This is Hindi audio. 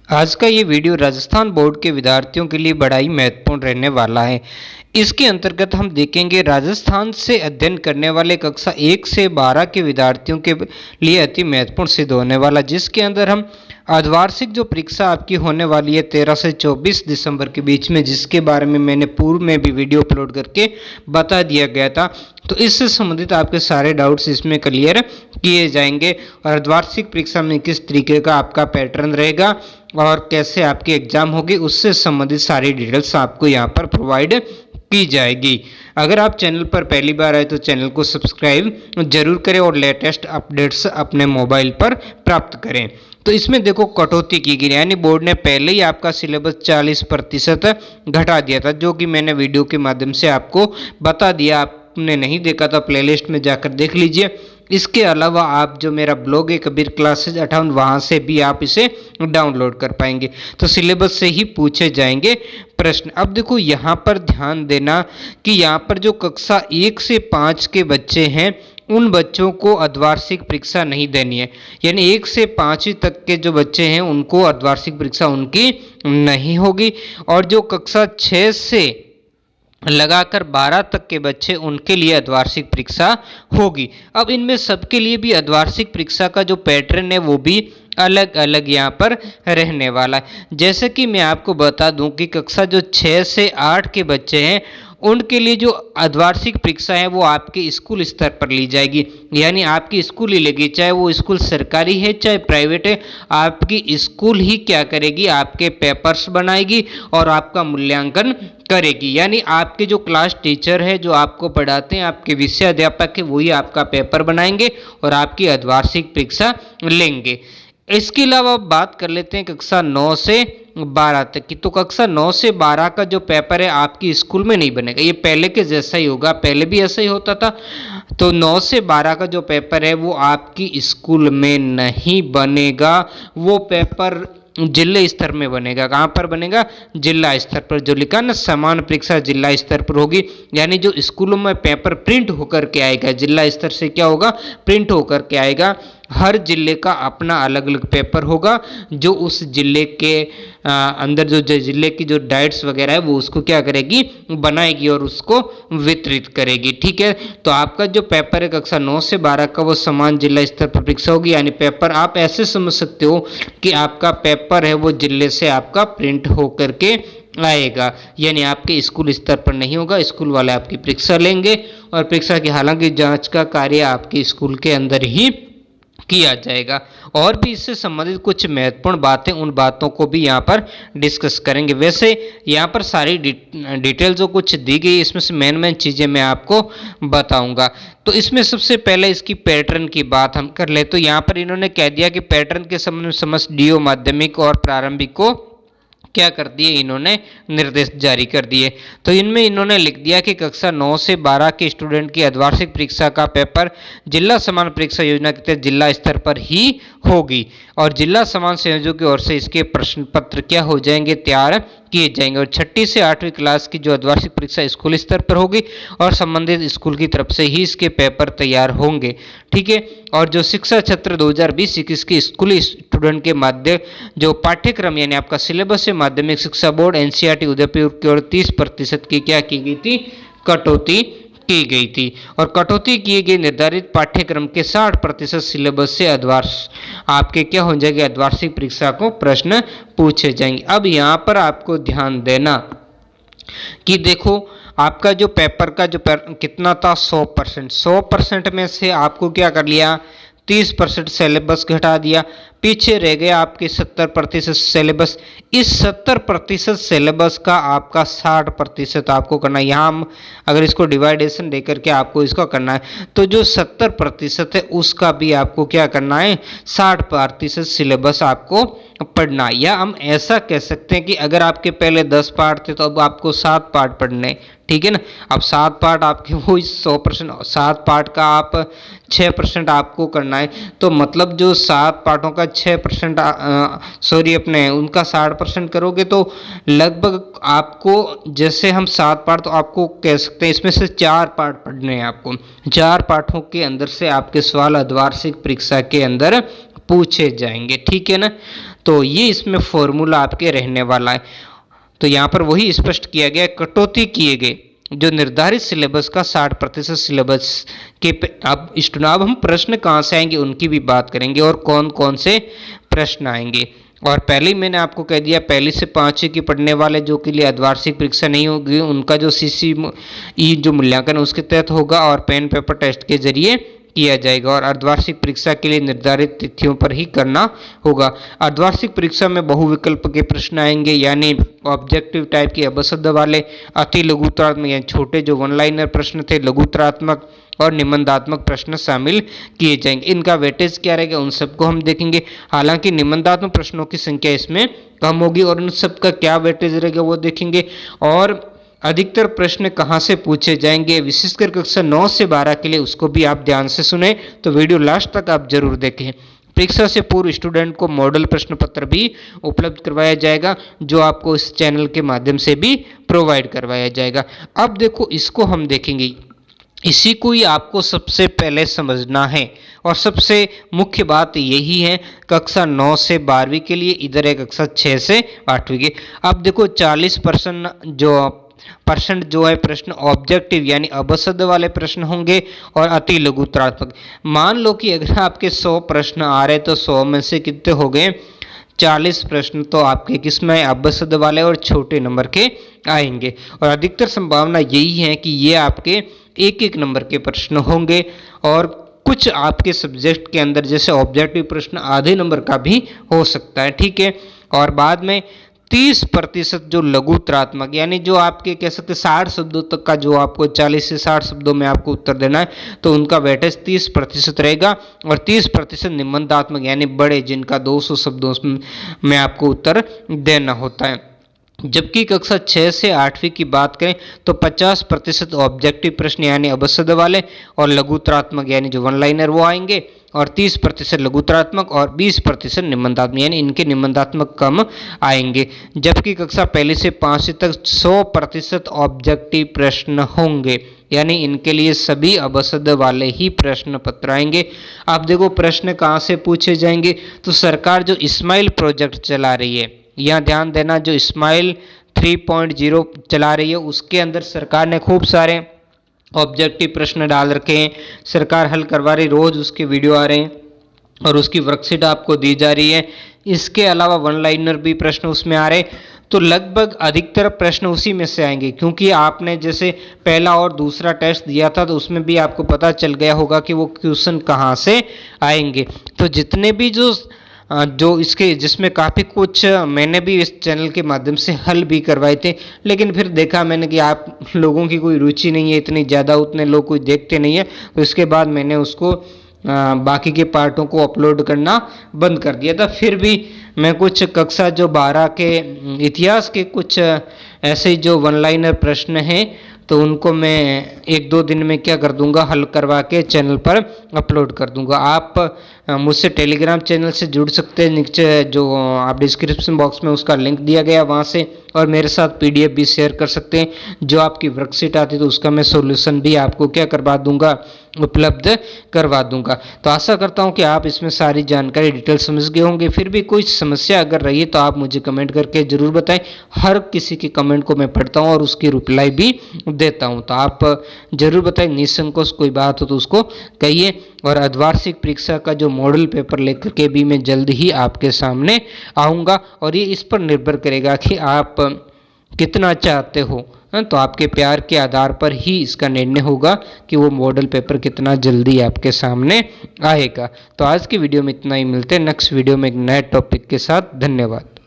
आज का ये वीडियो राजस्थान बोर्ड के विद्यार्थियों के लिए बड़ा ही महत्वपूर्ण रहने वाला है। इसके अंतर्गत हम देखेंगे राजस्थान से अध्ययन करने वाले कक्षा 1 से 12 के विद्यार्थियों के लिए अति महत्वपूर्ण सिद्ध होने वाला, जिसके अंदर हम अर्धवार्षिक जो परीक्षा आपकी होने वाली है 13 से 24 दिसंबर के बीच में, जिसके बारे में मैंने पूर्व में भी वीडियो अपलोड करके बता दिया गया था। तो इससे संबंधित आपके सारे डाउट्स इसमें क्लियर किए जाएंगे और अर्धवार्षिक परीक्षा में किस तरीके का आपका पैटर्न रहेगा और कैसे आपकी एग्जाम होगी, उससे संबंधित सारी डिटेल्स आपको यहाँ पर प्रोवाइड की जाएगी। अगर आप चैनल पर पहली बार आए तो चैनल को सब्सक्राइब जरूर करें और लेटेस्ट अपडेट्स अपने मोबाइल पर प्राप्त करें। तो इसमें देखो कटौती की गई, यानी बोर्ड ने पहले ही आपका सिलेबस 40% घटा दिया था, जो कि मैंने वीडियो के माध्यम से आपको बता दिया। आपने नहीं देखा तो प्लेलिस्ट में जाकर देख लीजिए। इसके अलावा आप जो मेरा ब्लॉग है कबीर क्लासेज 58, वहाँ से भी आप इसे डाउनलोड कर पाएंगे। तो सिलेबस से ही पूछे जाएंगे प्रश्न। अब देखो यहाँ पर ध्यान देना कि यहाँ पर जो कक्षा 1 से 5 के बच्चे हैं उन बच्चों को अर्धवार्षिक परीक्षा नहीं देनी है, यानी 1 से 5 तक के जो बच्चे हैं उनको अर्धवार्षिक परीक्षा उनकी नहीं होगी। और जो कक्षा 6 से लगाकर 12 तक के बच्चे, उनके लिए अर्धवार्षिक परीक्षा होगी। अब इनमें सबके लिए भी अर्धवार्षिक परीक्षा का जो पैटर्न है वो भी अलग अलग यहाँ पर रहने वाला है। जैसे कि मैं आपको बता दूं कि कक्षा जो 6 से 8 के बच्चे हैं उनके लिए जो अर्धवार्षिक परीक्षा है वो आपके स्कूल स्तर पर ली जाएगी, यानी आपकी स्कूल ही लेगी, चाहे वो स्कूल सरकारी है चाहे प्राइवेट है। आपकी स्कूल ही क्या करेगी, आपके पेपर्स बनाएगी और आपका मूल्यांकन करेगी, यानी आपके जो क्लास टीचर है जो आपको पढ़ाते हैं, आपके विषय अध्यापक है, वही आपका पेपर बनाएंगे और आपकी अर्धवार्षिक परीक्षा लेंगे। इसके अलावा बात कर लेते हैं कक्षा 9 से 12 तक की। तो कक्षा 9 से 12 का जो पेपर है आपकी स्कूल में नहीं बनेगा, ये पहले के जैसा ही होगा, पहले भी ऐसा ही होता था। तो 9 से 12 का जो पेपर है वो आपकी स्कूल में नहीं बनेगा, वो पेपर जिले स्तर में बनेगा। कहाँ पर बनेगा, जिला स्तर पर। जो लिखा ना समान परीक्षा जिला स्तर पर होगी, यानी जो स्कूलों में पेपर प्रिंट होकर के आएगा, जिला स्तर से क्या होगा, प्रिंट होकर के आएगा। हर जिले का अपना अलग अलग पेपर होगा, जो उस जिले के अंदर जो जिले की जो डाइट्स वगैरह है वो उसको क्या करेगी, बनाएगी और उसको वितरित करेगी। ठीक है, तो आपका जो पेपर है कक्षा 9 से 12 का वो समान जिला स्तर पर परीक्षा होगी, यानी पेपर आप ऐसे समझ सकते हो कि आपका पेपर है वो जिले से आपका प्रिंट होकर के आएगा, यानी आपके स्कूल स्तर पर नहीं होगा। स्कूल वाले आपकी परीक्षा लेंगे और परीक्षा की हालांकि जांच का कार्य आपके स्कूल के अंदर ही किया जाएगा। और भी इससे संबंधित कुछ महत्वपूर्ण बातें, उन बातों को भी यहाँ पर डिस्कस करेंगे। वैसे यहाँ पर सारी डिटेल जो कुछ दी गई, इसमें से मेन चीज़ें मैं आपको बताऊंगा। तो इसमें सबसे पहले इसकी पैटर्न की बात हम कर ले। तो यहाँ पर इन्होंने कह दिया कि पैटर्न के संबंध में समस्त डीओ माध्यमिक और प्रारंभिक को क्या कर दिए, इन्होंने निर्देश जारी कर दिए। तो इनमें इन्होंने लिख दिया कि कक्षा 9 से 12 के स्टूडेंट की अर्धवार्षिक परीक्षा का पेपर जिला समान परीक्षा योजना के तहत जिला स्तर पर ही होगी और जिला समान संयोजकों की ओर से इसके प्रश्न पत्र क्या हो जाएंगे, तैयार किए जाएंगे। और 6ठी से 8वीं क्लास की जो अर्धवार्षिक परीक्षा स्कूल स्तर पर होगी और संबंधित स्कूल की तरफ से ही इसके पेपर तैयार होंगे। ठीक है, और जो शिक्षा सत्र 2020-21 के स्कूली स्टूडेंट के माध्य जो पाठ्यक्रम यानी आपका सिलेबस है, माध्यमिक शिक्षा बोर्ड एनसीईआरटी उदयपुर की ओर 30% की क्या की गई थी, कटौती की गई थी। और कटौती किए गए निर्धारित पाठ्यक्रम के 60% सिलेबस से आपके क्या हो जाएंगे, अर्धवार्षिक परीक्षा को प्रश्न पूछे जाएंगे। अब यहाँ पर आपको ध्यान देना कि देखो आपका जो पेपर का जो कितना था 100% में से आपको क्या कर लिया, 30% सिलेबस घटा दिया, पीछे रह गया आपके 70% सिलेबस। इस 70% सिलेबस का आपका 60% आपको करना है। यहाँ हम अगर इसको डिवाइडेशन देकर के आपको इसका करना है, तो जो 70% है उसका भी आपको क्या करना है, 60% सिलेबस आपको पढ़ना है। या हम ऐसा कह सकते हैं कि अगर आपके पहले 10 पार्ट थे तो अब आपको 7 पार्ट पढ़ने, ठीक है ना। अब 7 पार्ट आपके वो 100%, 7 पार्ट का आप 6% आपको करना है। तो मतलब जो 7 पार्टों का 6% अपने उनका 60% करोगे तो लगभग आपको, जैसे हम 7 पार्ट तो आपको कह सकते हैं इसमें से 4 पार्ट पढ़ने हैं आपको। 4 पाठों के अंदर से आपके सवाल अर्धवार्षिक परीक्षा के अंदर पूछे जाएंगे, ठीक है ना। तो ये इसमें फॉर्मूला आपके रहने वाला है। तो यहाँ पर वही स्पष्ट किया गया, कटौती किए गए जो निर्धारित सिलेबस का 60% सिलेबस के अब हम प्रश्न कहाँ से आएंगे उनकी भी बात करेंगे और कौन कौन से प्रश्न आएंगे। और पहले ही मैंने आपको कह दिया, पहली से पाँचवीं की पढ़ने वाले जो के लिए अर्धवार्षिक परीक्षा नहीं होगी, उनका जो CCE जो मूल्यांकन उसके तहत होगा और पेन पेपर टेस्ट के जरिए किया जाएगा और अर्धवार्षिक परीक्षा के लिए निर्धारित तिथियों पर ही करना होगा। अर्धवार्षिक परीक्षा में बहुविकल्प के प्रश्न आएंगे, यानी ऑब्जेक्टिव टाइप के अबशब्द वाले, अति लघुतरात्मक यानी छोटे जो वन लाइनर प्रश्न थे, लघुतरात्मक और निबंधात्मक प्रश्न शामिल किए जाएंगे। इनका वेटेज क्या रहेगा उन सबको हम देखेंगे। हालांकि निबंधात्मक प्रश्नों की संख्या इसमें कम होगी और उन सबका क्या वेटेज रहेगा वो देखेंगे। और अधिकतर प्रश्न कहाँ से पूछे जाएंगे, विशेषकर कक्षा 9 से 12 के लिए, उसको भी आप ध्यान से सुने, तो वीडियो लास्ट तक आप जरूर देखें। परीक्षा से पूर्व स्टूडेंट को मॉडल प्रश्न पत्र भी उपलब्ध करवाया जाएगा, जो आपको इस चैनल के माध्यम से भी प्रोवाइड करवाया जाएगा। अब देखो, इसको हम देखेंगे, इसी को ही आपको सबसे पहले समझना है और सबसे मुख्य बात यही है कक्षा 9 से 12वीं के लिए, इधर है कक्षा 6 से 8वीं के। अब देखो 40% जो है प्रश्न ऑब्जेक्टिव यानी अबशब्द वाले प्रश्न होंगे और अति लघुतरात्मक। मान लो कि अगर आपके 100 प्रश्न आ रहे तो 100 में से कितने हो गए, 40 प्रश्न तो आपके किसमें अबशब्द वाले और छोटे नंबर के आएंगे। और अधिकतर संभावना यही है कि ये आपके एक एक नंबर के प्रश्न होंगे और कुछ आपके सब्जेक्ट के अंदर जैसे ऑब्जेक्टिव प्रश्न आधे नंबर का भी हो सकता है, ठीक है। और बाद में 30% जो लघुतरात्मक यानी जो आपके कह सकते 60 शब्दों तक का, जो आपको 40 से 60 शब्दों में आपको उत्तर देना है, तो उनका वेटेज 30% रहेगा। और 30% निबंधात्मक यानी बड़े, जिनका 200 शब्दों में आपको उत्तर देना होता है। जबकि कक्षा 6 से 8वीं की बात करें तो 50% ऑब्जेक्टिव प्रश्न यानी अबशब्द वाले और लघुतरात्मक यानी जो वन लाइनर वो आएंगे और 30% लघुतरात्मक और 20% निबंधात्मक यानी इनके निबंधात्मक कम आएंगे। जबकि कक्षा 1 से 5 तक 100% ऑब्जेक्टिव प्रश्न होंगे, यानी इनके लिए सभी अबशब्द वाले ही प्रश्न पत्र आएंगे। आप देखो प्रश्न कहाँ से पूछे जाएंगे, तो सरकार जो स्माइल प्रोजेक्ट चला रही है, यहाँ ध्यान देना, जो स्माइल 3.0 चला रही है उसके अंदर सरकार ने खूब सारे ऑब्जेक्टिव प्रश्न डाल रखे हैं, सरकार हल करवा रही, रोज उसके वीडियो आ रहे हैं और उसकी वर्कशीट आपको दी जा रही है। इसके अलावा वन लाइनर भी प्रश्न उसमें आ रहे, तो लगभग अधिकतर प्रश्न उसी में से आएंगे। क्योंकि आपने जैसे पहला और दूसरा टेस्ट दिया था तो उसमें भी आपको पता चल गया होगा कि वो क्वेश्चन कहाँ से आएंगे। तो जितने भी जो इसके जिसमें काफ़ी कुछ मैंने भी इस चैनल के माध्यम से हल भी करवाए थे, लेकिन फिर देखा मैंने कि आप लोगों की कोई रुचि नहीं है इतनी ज़्यादा, उतने लोग कोई देखते नहीं है, तो इसके बाद मैंने उसको बाकी के पार्टों को अपलोड करना बंद कर दिया था। फिर भी मैं कुछ कक्षा जो 12 के इतिहास के कुछ ऐसे जो वन लाइनर प्रश्न हैं तो उनको मैं 1-2 दिन में क्या कर दूंगा, हल करवा के चैनल पर अपलोड कर दूंगा। आप मुझसे टेलीग्राम चैनल से जुड़ सकते हैं, नीचे जो आप डिस्क्रिप्शन बॉक्स में उसका लिंक दिया गया वहाँ से, और मेरे साथ PDF भी शेयर कर सकते हैं। जो आपकी वर्कशीट आती तो उसका मैं सॉल्यूशन भी आपको क्या करवा दूंगा, उपलब्ध करवा दूंगा। तो आशा करता हूं कि आप इसमें सारी जानकारी डिटेल समझ गए होंगे। फिर भी कोई समस्या अगर रही है तो आप मुझे कमेंट करके जरूर बताएं। हर किसी के कमेंट को मैं पढ़ता हूं और उसकी रिप्लाई भी देता हूं, तो आप जरूर बताएं। निसंकोच कोई बात हो तो उसको कहिए। और अर्धवार्षिक परीक्षा का जो मॉडल पेपर लेकर के भी मैं जल्द ही आपके सामने आऊँगा, और ये इस पर निर्भर करेगा कि आप कितना चाहते हो। तो आपके प्यार के आधार पर ही इसका निर्णय होगा कि वो मॉडल पेपर कितना जल्दी आपके सामने आएगा। तो आज की वीडियो में इतना ही, मिलते हैं नेक्स्ट वीडियो में एक नए टॉपिक के साथ। धन्यवाद।